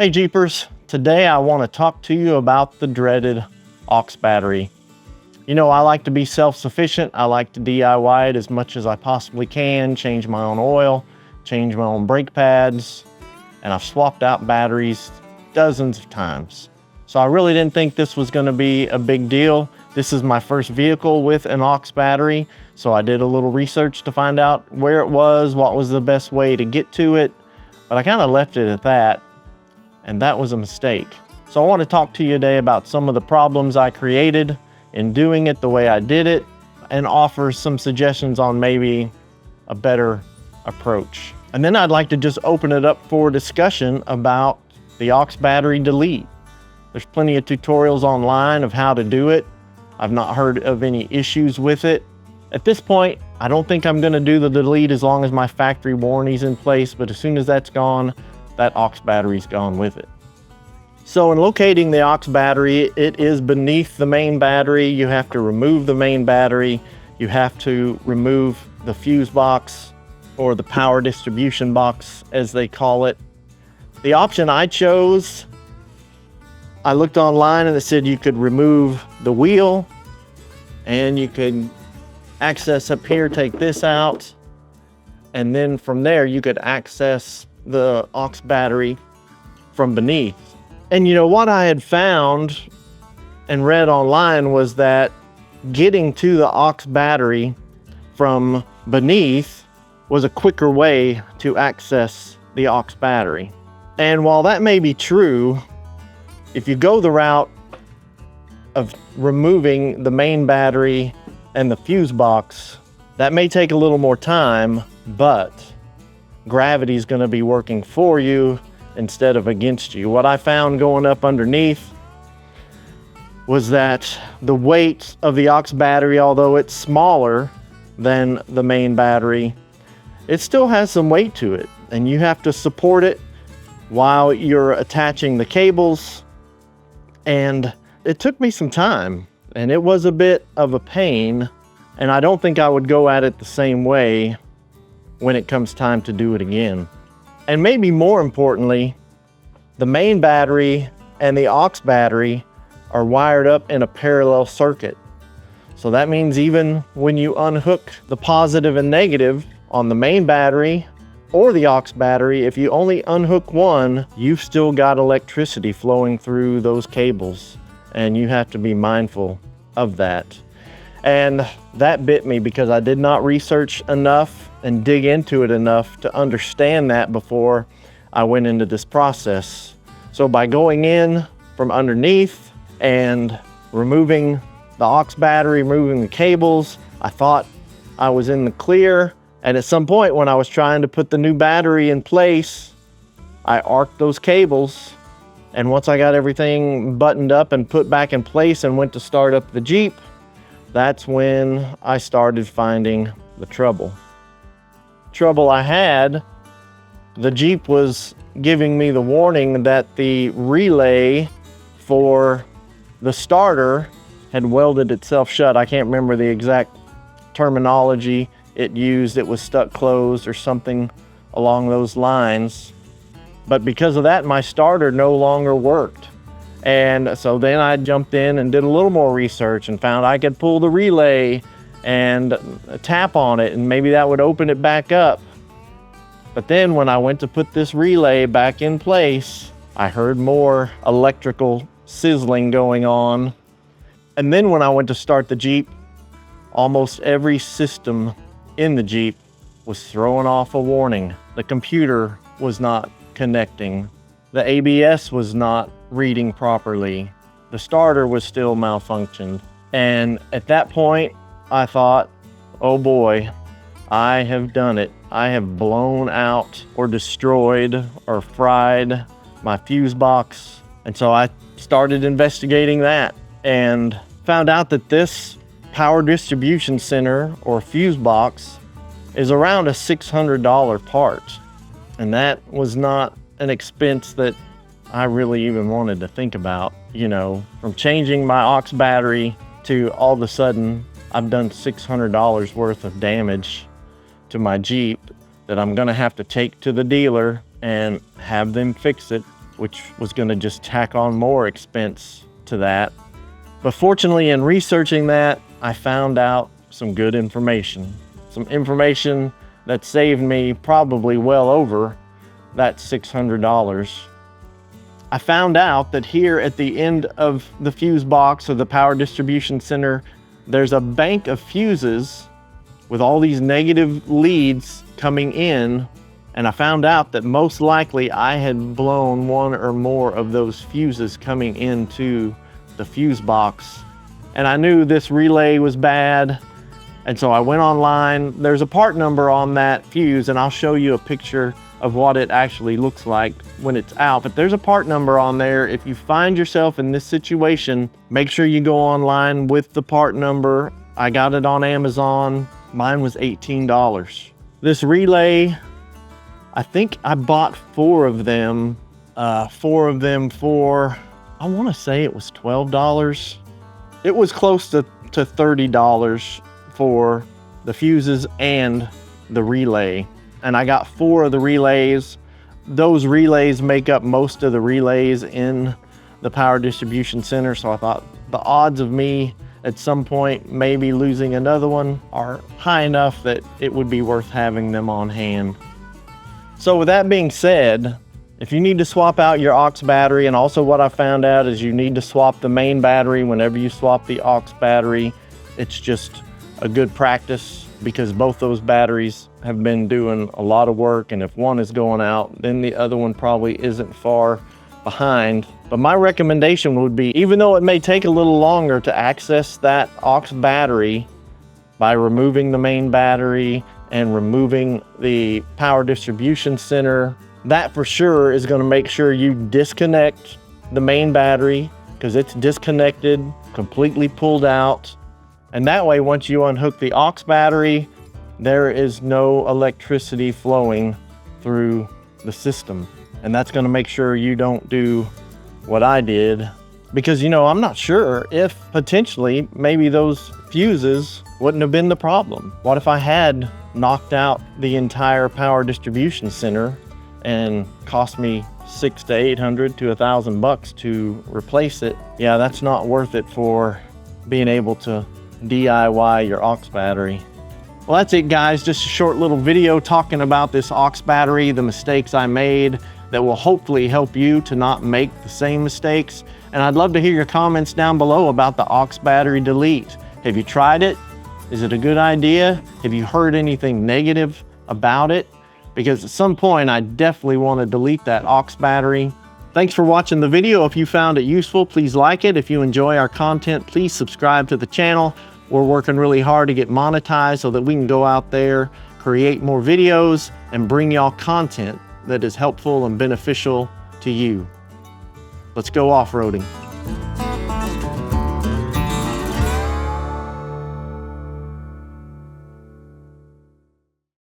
Hey Jeepers, today I want to talk to you about the dreaded aux battery. You know, I like to be self-sufficient. I like to DIY it as much as I possibly can, change my own oil, change my own brake pads, and I've swapped out batteries dozens of times. So I really didn't think this was going to be a big deal. This is my first vehicle with an aux battery, so I did a little research to find out where it was, what was the best way to get to it, but I kind of left it at that. And that was a mistake. So I want to talk to you today about some of the problems I created in doing it the way I did it, and offer some suggestions on maybe a better approach. And then I'd like to just open it up for discussion about the aux battery delete. There's plenty of tutorials online of how to do it. I've not heard of any issues with it. At this point, I don't think I'm going to do the delete as long as my factory warranty's in place, but as soon as that's gone, that aux battery's gone with it. So in locating the aux battery, it is beneath the main battery. You have to remove the main battery. You have to remove the fuse box, or the power distribution box as they call it. The option I chose, I looked online and it said you could remove the wheel and you could access up here, take this out, and then from there you could access the aux battery from beneath. And you know what I had found and read online was that getting to the aux battery from beneath was a quicker way to access the aux battery. And while that may be true, if you go the route of removing the main battery and the fuse box, that may take a little more time, but gravity is going to be working for you instead of against you. What I found going up underneath was that the weight of the aux battery, although it's smaller than the main battery, it still has some weight to it, and you have to support it while you're attaching the cables. And it took me some time, and it was a bit of a pain, and I don't think I would go at it the same way when it comes time to do it again. And maybe more importantly, the main battery and the aux battery are wired up in a parallel circuit. So that means even when you unhook the positive and negative on the main battery or the aux battery, if you only unhook one, you've still got electricity flowing through those cables, and you have to be mindful of that. And that bit me because I did not research enough and dig into it enough to understand that before I went into this process. So by going in from underneath and removing the aux battery, removing the cables, I thought I was in the clear. And at some point when I was trying to put the new battery in place, I arced those cables. And once I got everything buttoned up and put back in place and went to start up the Jeep, that's when I started finding the trouble. Trouble I had, the Jeep was giving me the warning that the relay for the starter had welded itself shut. I can't remember the exact terminology it used. It was stuck closed or something along those lines. But because of that, my starter no longer worked. And so then I jumped in and did a little more research and found I could pull the relay and tap on it, and maybe that would open it back up. But then when I went to put this relay back in place, I heard more electrical sizzling going on. And then when I went to start the Jeep, almost every system in the Jeep was throwing off a warning. The computer was not connecting. The ABS was not reading properly. The starter was still malfunctioned. And at that point, I thought, oh boy, I have done it. I have blown out or destroyed or fried my fuse box. And so I started investigating that and found out that this power distribution center or fuse box is around a $600 part. And that was not an expense that I really even wanted to think about. You know, from changing my aux battery to all of a sudden I've done $600 worth of damage to my Jeep that I'm gonna have to take to the dealer and have them fix it which was going to just tack on more expense to that. But fortunately, in researching that, I found out some good information. Some information that saved me probably well over that $600. I found out that here at the end of the fuse box or the power distribution center, there's a bank of fuses with all these negative leads coming in. And I found out that most likely I had blown one or more of those fuses coming into the fuse box. And I knew this relay was bad. And so I went online. There's a part number on that fuse, and I'll show you a picture of what it actually looks like when it's out. But there's a part number on there. If you find yourself in this situation, make sure you go online with the part number. I got it on Amazon. Mine was $18. This relay, I think I bought four of them for, I want to say it was $12. It was close to $30 for the fuses and the relay. And I got four of the relays. Those relays make up most of the relays in the power distribution center. So I thought the odds of me at some point maybe losing another one are high enough that it would be worth having them on hand. So with that being said, if you need to swap out your aux battery, and also what I found out is you need to swap the main battery whenever you swap the aux battery. It's just a good practice because both those batteries have been doing a lot of work, and if one is going out, then the other one probably isn't far behind. But my recommendation would be, even though it may take a little longer to access that aux battery by removing the main battery and removing the power distribution center, that for sure is going to make sure you disconnect the main battery because it's disconnected, completely pulled out. And that way, once you unhook the aux battery, there is no electricity flowing through the system. And that's going to make sure you don't do what I did, because, you know, I'm not sure if potentially maybe those fuses wouldn't have been the problem. What if I had knocked out the entire power distribution center and cost me $600 to $800 to $1,000 to replace it? Yeah, that's not worth it for being able to DIY your aux battery. Well, that's it, guys. Just a short little video talking about this aux battery, the mistakes I made that will hopefully help you to not make the same mistakes. And I'd love to hear your comments down below about the aux battery delete. Have you tried it? Is it a good idea? Have you heard anything negative about it? Because at some point, I definitely want to delete that aux battery. Thanks for watching the video. If you found it useful, please like it. If you enjoy our content, please subscribe to the channel. We're working really hard to get monetized so that we can go out there, create more videos, and bring y'all content that is helpful and beneficial to you. Let's go off-roading.